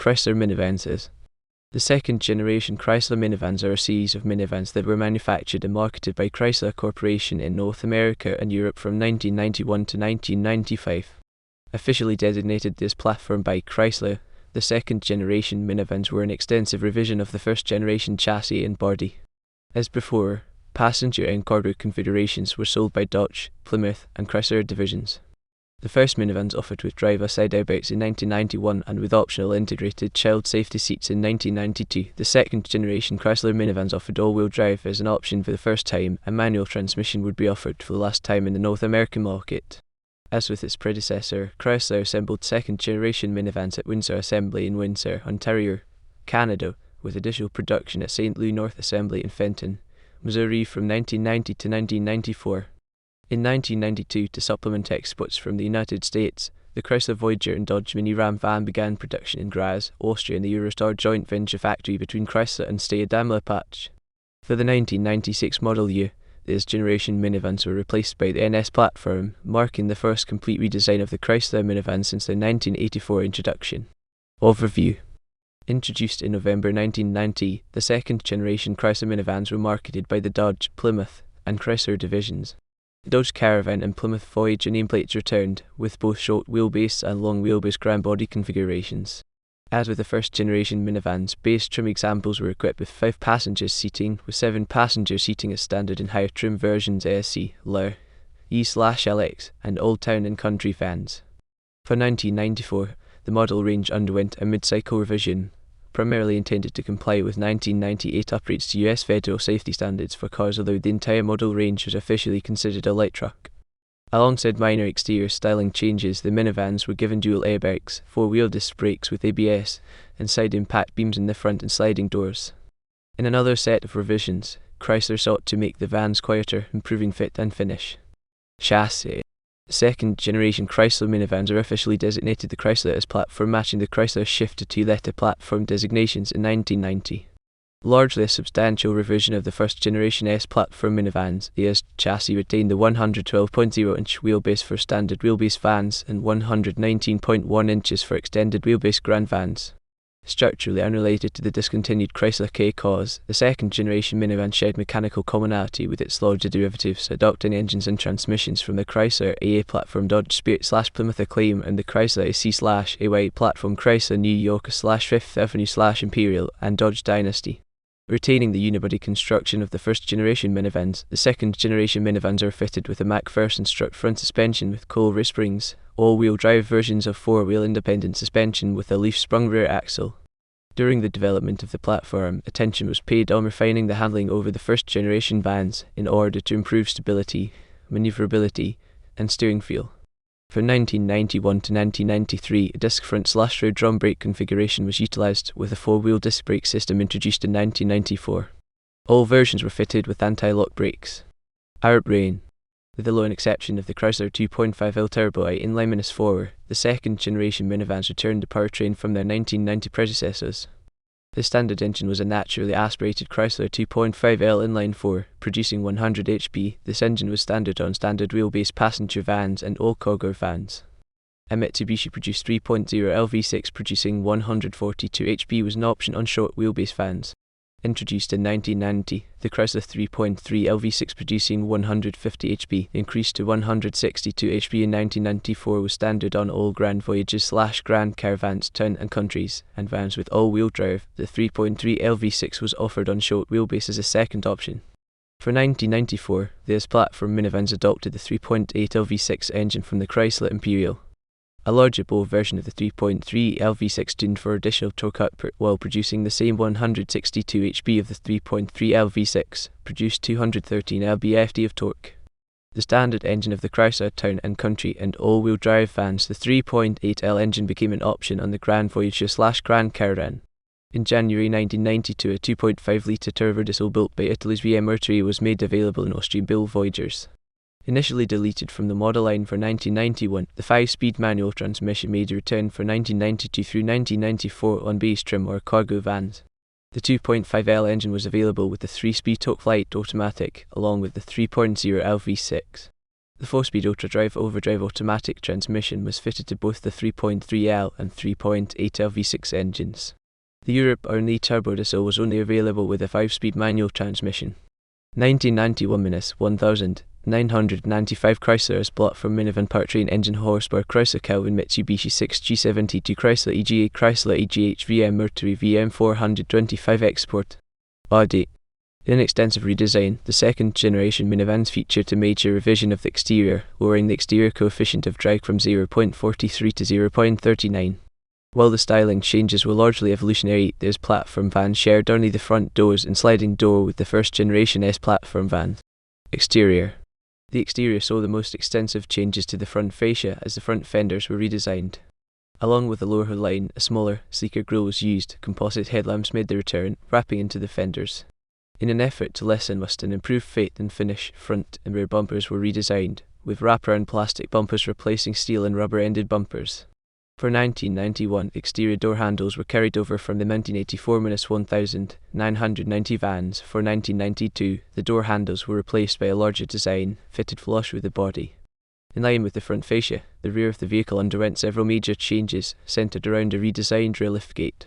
Chrysler minivans is. The second-generation Chrysler minivans are a series of minivans that were manufactured and marketed by Chrysler Corporation in North America and Europe from 1991 to 1995. Officially designated this platform by Chrysler, the second-generation minivans were an extensive revision of the first-generation chassis and body. As before, passenger and cargo configurations were sold by Dodge, Plymouth, and Chrysler divisions. The first minivans offered with driver side airbags in 1991 and with optional integrated child safety seats in 1992. The second-generation Chrysler minivans offered all-wheel drive as an option for the first time, and manual transmission would be offered for the last time in the North American market. As with its predecessor, Chrysler assembled second-generation minivans at Windsor Assembly in Windsor, Ontario, Canada, with additional production at St. Louis North Assembly in Fenton, Missouri from 1990 to 1994. In 1992, to supplement exports from the United States, the Chrysler Voyager and Dodge Mini Ram van began production in Graz, Austria in the Eurostar joint venture factory between Chrysler and Steyr-Daimler-Puch. For the 1996 model year, this generation minivans were replaced by the NS platform, marking the first complete redesign of the Chrysler minivan since their 1984 introduction. Overview. Introduced in November 1990, the second-generation Chrysler minivans were marketed by the Dodge, Plymouth, and Chrysler divisions. The Dodge Caravan and Plymouth Voyager nameplates returned, with both short wheelbase and long wheelbase grand body configurations. As with the first-generation minivans, base trim examples were equipped with 5 passenger seating, with 7 passenger seating as standard in higher trim versions SC, LR, E/LX, and Old Town and Country vans. For 1994, the model range underwent a mid-cycle revision, primarily intended to comply with 1998 upgrades to US federal safety standards for cars, although the entire model range was officially considered a light truck. Alongside minor exterior styling changes, the minivans were given dual airbags, 4-wheel disc brakes with ABS, and side impact beams in the front and sliding doors. In another set of revisions, Chrysler sought to make the vans quieter, improving fit and finish. Chassis. Second-generation Chrysler minivans are officially designated the Chrysler S platform, matching the Chrysler shift to 2-letter platform designations in 1990. Largely a substantial revision of the first-generation S platform minivans, the S chassis retained the 112.0-inch wheelbase for standard wheelbase vans and 119.1 inches for extended wheelbase grand vans. Structurally unrelated to the discontinued Chrysler K-Cause, the second-generation minivan shared mechanical commonality with its larger derivatives, adopting engines and transmissions from the Chrysler AA platform Dodge Spirit/Plymouth Acclaim and the Chrysler AC/AY platform Chrysler New Yorker/Fifth Avenue/Imperial and Dodge Dynasty. Retaining the unibody construction of the first-generation minivans, the second-generation minivans are fitted with a MacPherson strut front suspension with coil race springs, all-wheel drive versions of 4-wheel independent suspension with a leaf-sprung rear axle. During the development of the platform, attention was paid on refining the handling over the first-generation vans in order to improve stability, maneuverability, and steering feel. For 1991 to 1993, a disc front/rear drum brake configuration was utilised, with a 4-wheel disc brake system introduced in 1994. All versions were fitted with anti-lock brakes. Airbrain. With the lone exception of the Chrysler 2.5L Turbo I inline-4, the second-generation minivans returned the powertrain from their 1990 predecessors. The standard engine was a naturally aspirated Chrysler 2.5L inline-4, producing 100 HP. This engine was standard on standard wheelbase passenger vans and all cargo vans. A Mitsubishi produced 3.0 LV6 producing 142 HP was an option on short wheelbase vans. Introduced in 1990, the Chrysler 3.3 LV6 producing 150 HP increased to 162 HP in 1994 was standard on all Grand Voyagers/Grand Caravans, Town and Countries, and vans with all-wheel drive. The 3.3 LV6 was offered on short wheelbase as a second option. For 1994, the S platform minivans adopted the 3.8 LV6 engine from the Chrysler Imperial. A larger bore version of the 3.3 LV6 tuned for additional torque output while producing the same 162 HP of the 3.3 LV6, produced 213 lb-ft of torque. The standard engine of the Chrysler Town and Country and all-wheel drive vans, the 3.8L engine became an option on the Grand Voyager/Grand Caravan. In January 1992, a 2.5-litre turbodiesel built by Italy's VM was made available in Austrian-built Voyagers. Initially deleted from the model line for 1991, the 5-speed manual transmission made a return for 1992 through 1994 on base trim or cargo vans. The 2.5L engine was available with the 3-speed Talk Flight automatic, along with the 3.0L V6. The 4-speed overdrive automatic transmission was fitted to both the 3.3L and 3.8L V6 engines. The Europe only turbo diesel was only available with a 5-speed manual transmission. 1991-1995 Chrysler has bought from minivan powertrain engine horsepower Chrysler Kelvin Mitsubishi 6G72 Chrysler EGA Chrysler EGH VM Mercury VM 425 Export. Body. In an extensive redesign, the second generation minivans featured a major revision of the exterior, lowering the exterior coefficient of drag from 0.43 to 0.39. While the styling changes were largely evolutionary, these platform vans shared only the front doors and sliding door with the first generation S platform van. Exterior. The exterior saw the most extensive changes to the front fascia as the front fenders were redesigned. Along with the lower hood line, a smaller, sleeker grille was used. Composite headlamps made their return, wrapping into the fenders. In an effort to lessen rust and improve fit and finish, front and rear bumpers were redesigned, with wraparound plastic bumpers replacing steel and rubber-ended bumpers. For 1991, exterior door handles were carried over from the 1984-1990 vans. For 1992, the door handles were replaced by a larger design, fitted flush with the body. In line with the front fascia, the rear of the vehicle underwent several major changes, centered around a redesigned rear liftgate.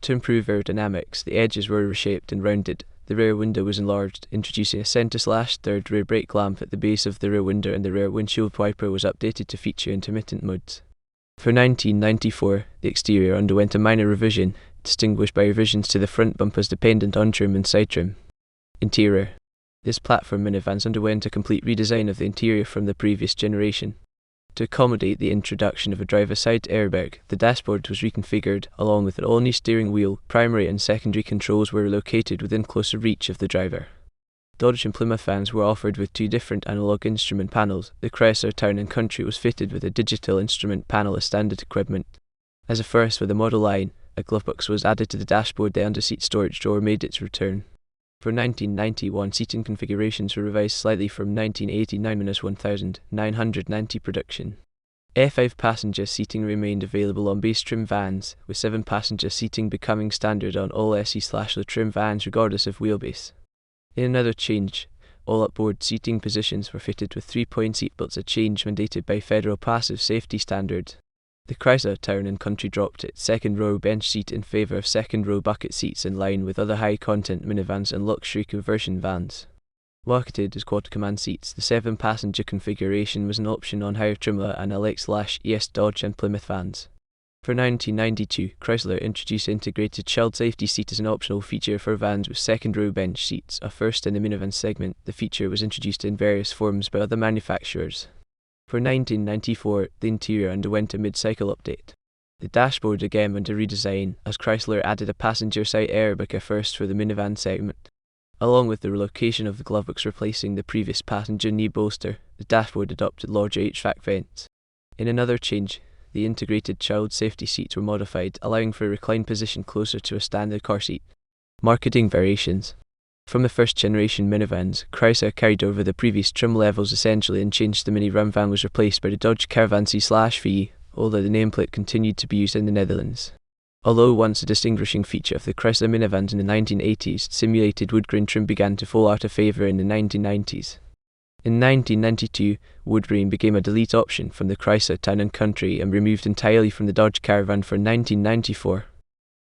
To improve aerodynamics, the edges were reshaped and rounded. The rear window was enlarged, introducing a center/third rear brake lamp at the base of the rear window, and the rear windshield wiper was updated to feature intermittent modes. For 1994, the exterior underwent a minor revision, distinguished by revisions to the front bumpers dependent on trim and side trim. Interior. This platform minivans underwent a complete redesign of the interior from the previous generation. To accommodate the introduction of a driver-side airbag, the dashboard was reconfigured, along with an all-new steering wheel. Primary and secondary controls were located within closer reach of the driver. Dodge and Plymouth vans were offered with two different analog instrument panels. The Chrysler Town & Country was fitted with a digital instrument panel as standard equipment. As a first for the model line, a glovebox was added to the dashboard. The under-seat storage drawer made its return. For 1991, seating configurations were revised slightly from 1989-1990 production. F5 passenger seating remained available on base trim vans, with 7-passenger seating becoming standard on all SE/Le trim vans regardless of wheelbase. In another change, all upboard seating positions were fitted with 3-point seatbelts, a change mandated by federal passive safety standards. The Chrysler Town & Country dropped its second-row bench seat in favour of second-row bucket seats in line with other high-content minivans and luxury conversion vans. Marketed as quad-command seats, the 7-passenger configuration was an option on higher trimmer and LX/ES Dodge and Plymouth vans. For 1992, Chrysler introduced integrated child safety seat as an optional feature for vans with second-row bench seats, a first in the minivan segment. The feature was introduced in various forms by other manufacturers. For 1994, the interior underwent a mid-cycle update. The dashboard again went a redesign, as Chrysler added a passenger-side airbag, a first for the minivan segment. Along with the relocation of the glovebox replacing the previous passenger knee bolster, the dashboard adopted larger HVAC vents. In another change, the integrated child safety seats were modified, allowing for a reclined position closer to a standard car seat. Marketing variations. From the first-generation minivans, Chrysler carried over the previous trim levels essentially and changed. The Mini Ram van was replaced by the Dodge Caravan C/V, although the nameplate continued to be used in the Netherlands. Although once a distinguishing feature of the Chrysler minivans in the 1980s, simulated wood grain trim began to fall out of favour in the 1990s. In 1992, wood grain became a delete option from the Chrysler Town & Country and removed entirely from the Dodge Caravan for 1994.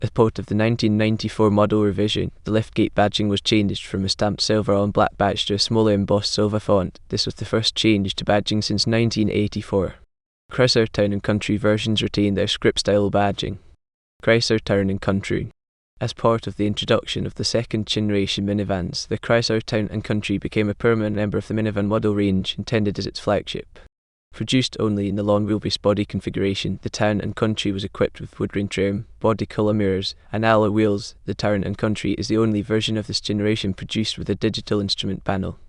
As part of the 1994 model revision, the liftgate badging was changed from a stamped silver on black badge to a smaller embossed silver font. This was the first change to badging since 1984. Chrysler Town & Country versions retained their script-style badging. Chrysler Town & Country. As part of the introduction of the second-generation minivans, the Chrysler Town & Country became a permanent member of the minivan model range, intended as its flagship. Produced only in the long wheelbase body configuration, the Town & Country was equipped with wood grain trim, body colour mirrors, and alloy wheels. The Town & Country is the only version of this generation produced with a digital instrument panel.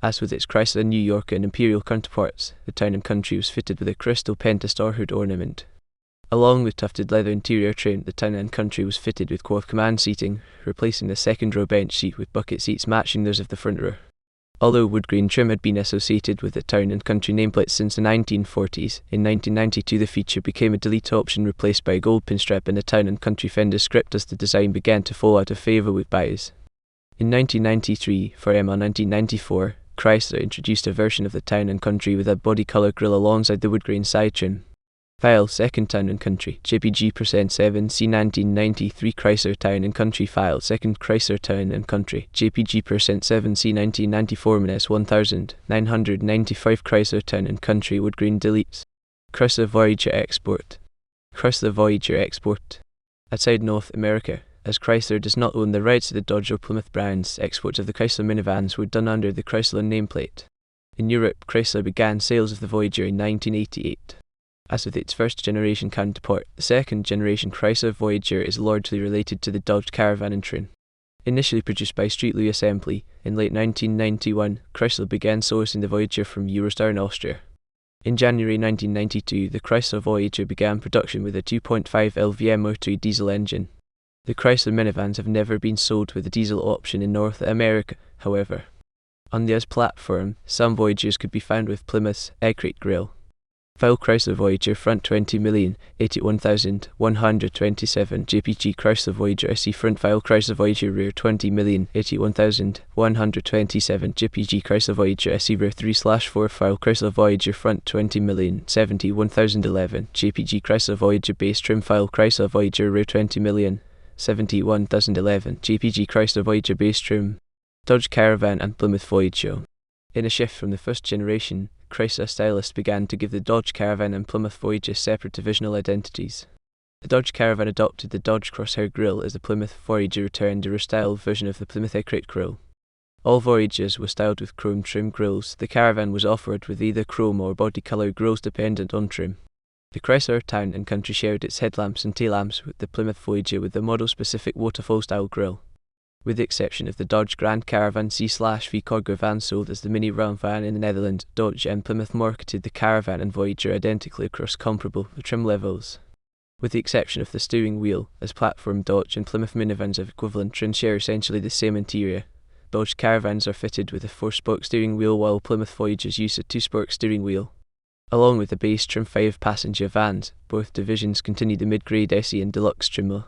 As with its Chrysler New York and Imperial counterparts, the Town & Country was fitted with a crystal pentastar hood ornament. Along with tufted leather interior trim, the Town & Country was fitted with quad-command seating, replacing the second-row bench seat with bucket seats matching those of the front row. Although wood grain trim had been associated with the Town & Country nameplate since the 1940s, in 1992 the feature became a delete option, replaced by a gold pinstripe in the Town & Country fender script as the design began to fall out of favour with buyers. In 1993, for ML 1994, Chrysler introduced a version of the Town & Country with a body colour grille alongside the wood grain side trim. File Second Town & Country JPG % 7 C 1993 Chrysler Town & Country File Second Chrysler Town & Country JPG % 7 C 1994-1995 Chrysler Town & Country Wood Grain Deletes. Chrysler Voyager Export. Chrysler Voyager Export. Outside North America, as Chrysler does not own the rights to the Dodge or Plymouth brands, exports of the Chrysler minivans were done under the Chrysler nameplate. In Europe, Chrysler began sales of the Voyager in 1988. As with its first-generation counterpart, the second-generation Chrysler Voyager is largely related to the Dodge Caravan and trim. Initially produced by Chrysler Assembly, in late 1991, Chrysler began sourcing the Voyager from Eurostar in Austria. In January 1992, the Chrysler Voyager began production with a 2.5 LVM motor diesel engine. The Chrysler minivans have never been sold with a diesel option in North America, however. On the US platform, some Voyagers could be found with Plymouth's egg crate grille. File Chrysler Voyager front 20,081,127 JPG Chrysler Voyager SE front file Chrysler Voyager rear 20,081,127 JPG Chrysler Voyager SE rear 3/4 file Chrysler Voyager front 20,071,011 JPG Chrysler Voyager base trim file Chrysler Voyager rear 20,071,011 JPG Chrysler Voyager base trim. Dodge Caravan and Plymouth Voyager. In a shift from the first generation, Chrysler stylists began to give the Dodge Caravan and Plymouth Voyager separate divisional identities. The Dodge Caravan adopted the Dodge crosshair grille as the Plymouth Voyager returned a restyled version of the Plymouth egg crate grille. All Voyagers were styled with chrome trim grilles. The Caravan was offered with either chrome or body colour grilles dependent on trim. The Chrysler Town & Country shared its headlamps and tail lamps with the Plymouth Voyager with the model-specific waterfall-style grille. With the exception of the Dodge Grand Caravan C/V cargo van sold as the mini round van in the Netherlands, Dodge and Plymouth marketed the Caravan and Voyager identically across comparable trim levels. With the exception of the steering wheel, as platform Dodge and Plymouth minivans of equivalent trim share essentially the same interior. Dodge Caravans are fitted with a 4-spoke steering wheel while Plymouth Voyagers use a 2-spoke steering wheel. Along with the base trim 5-passenger vans, both divisions continue the mid-grade SE and Deluxe trim.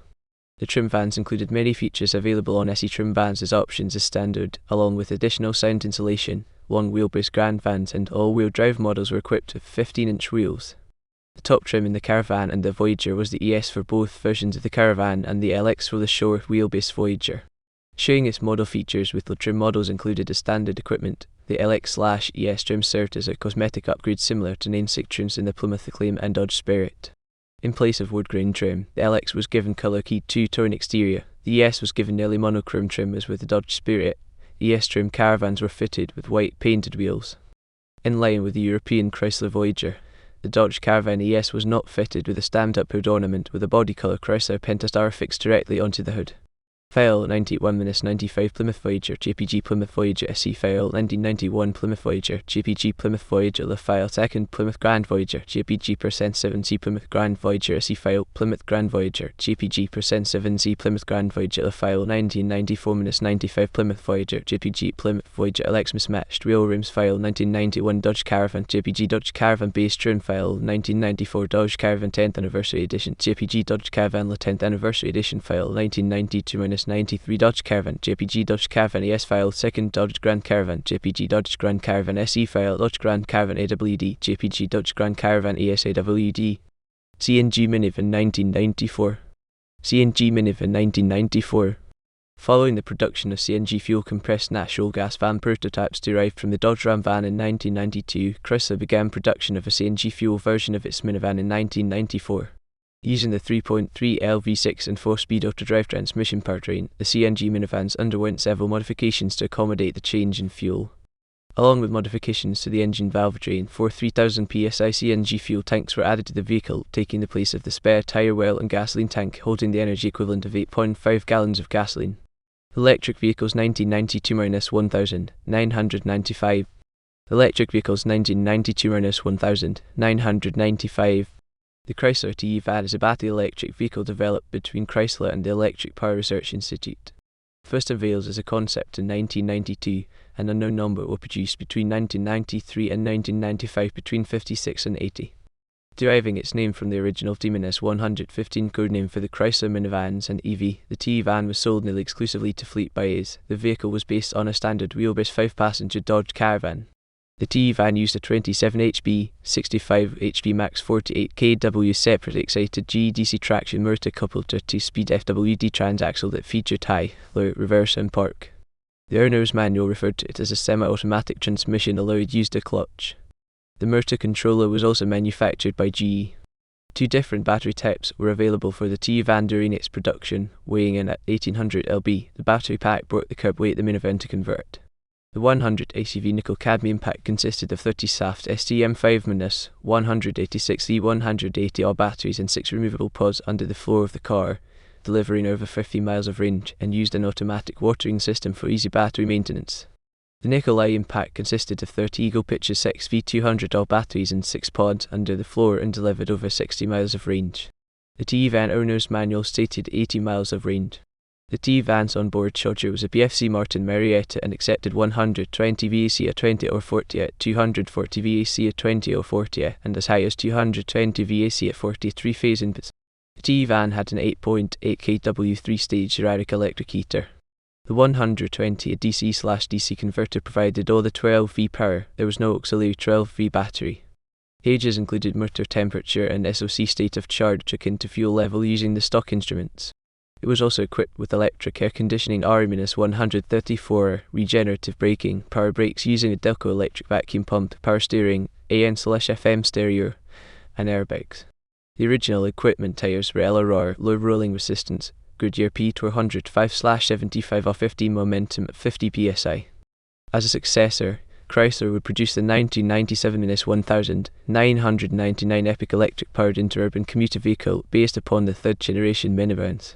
The trim vans included many features available on SE trim vans as options as standard, along with additional sound insulation. Long wheelbase Grand vans and all-wheel drive models were equipped with 15-inch wheels. The top trim in the Caravan and the Voyager was the ES for both versions of the Caravan and the LX for the short wheelbase Voyager. Showing its model features with the trim models included as standard equipment, the LX/ES trim served as a cosmetic upgrade similar to namesake trims in the Plymouth Acclaim and Dodge Spirit. In place of wood grain trim, the LX was given colour-keyed two-tone exterior. The ES was given nearly monochrome trim as with the Dodge Spirit. ES trim Caravans were fitted with white painted wheels. In line with the European Chrysler Voyager, the Dodge Caravan ES was not fitted with a stand-up hood ornament with a body colour Chrysler Pentastar affixed directly onto the hood. File 91-95 Plymouth Voyager JPG Plymouth Voyager SE File 1991 Plymouth Voyager JPG Plymouth Voyager La File 2nd Plymouth Grand Voyager JPG %7C Plymouth Grand Voyager SE File Plymouth Grand Voyager JPG %7C Plymouth Grand Voyager La File 1994-95 Plymouth Voyager JPG Plymouth Voyager LX Mismatched Wheel Rims File 1991 Dodge Caravan JPG Dodge Caravan Base Trim File 1994 Dodge Caravan 10th Anniversary Edition JPG Dodge Caravan La 10th Anniversary Edition File 1992-93 Dodge Caravan JPG Dodge Caravan ES File 2nd Dodge Grand Caravan JPG Dodge Grand Caravan SE File Dodge Grand Caravan AWD JPG Dodge Grand Caravan ES AWD. CNG Minivan 1994. CNG Minivan 1994. Following the production of CNG fuel compressed natural gas van prototypes derived from the Dodge Ram van in 1992, Chrysler began production of a CNG fuel version of its minivan in 1994. Using the 3.3 LV6 and 4-speed auto-drive transmission powertrain, the CNG minivans underwent several modifications to accommodate the change in fuel. Along with modifications to the engine valve drain, 4 3,000 psi CNG fuel tanks were added to the vehicle, taking the place of the spare tyre well and gasoline tank, holding the energy equivalent of 8.5 gallons of gasoline. Electric vehicles 1992-1000, 995. Electric vehicles 1992-1000, 995. The Chrysler TE van is a battery electric vehicle developed between Chrysler and the Electric Power Research Institute. First unveiled as a concept in 1992, an unknown number were produced between 1993 and 1995 between 56 and 80. Deriving its name from the original T-115 codename for the Chrysler minivans and EV, the T-van was sold nearly exclusively to fleet buyers. The vehicle was based on a standard wheelbase 5-passenger Dodge Caravan. The T-van used a 27 HP, 65 HP max 48 kW separately excited GE-DC traction motor coupled to a 2-speed FWD transaxle that featured high, low, reverse and park. The owner's manual referred to it as a semi-automatic transmission allowed used a clutch. The motor controller was also manufactured by GE. 2 different battery types were available for the T-van during its production, weighing in at 1800 lb. The battery pack brought the curb weight the minivan to convert. The 100 ACV nickel-cadmium pack consisted of 30 SAFT STM5-, 186 E180R batteries and 6 removable pods under the floor of the car, delivering over 50 miles of range, and used an automatic watering system for easy battery maintenance. The nickel-iron pack consisted of 30 Eagle Pitches 6V200R batteries and 6 pods under the floor and delivered over 60 miles of range. The T-van owner's manual stated 80 miles of range. The T-van's onboard charger was a BFC Martin Marietta and accepted 120 VAC at 20 or 40 at 240 VAC at 20 or 40 and as high as 220 VAC at 43 phase inputs. The T-van had an 8.8 kW 3-stage ceramic electric heater. The 120 DC/DC converter provided all the 12V power. There was no auxiliary 12V battery. Gauges included motor temperature and SOC state of charge akin to fuel level using the stock instruments. It was also equipped with electric air conditioning R-134, regenerative braking, power brakes using a Delco electric vacuum pump, power steering, AM/FM stereo, and airbags. The original equipment tyres were LRR, low rolling resistance, Goodyear P200 5/75 off 15 momentum at 50 psi. As a successor, Chrysler would produce the 1997 1999 epic electric-powered interurban commuter vehicle based upon the third-generation minivans.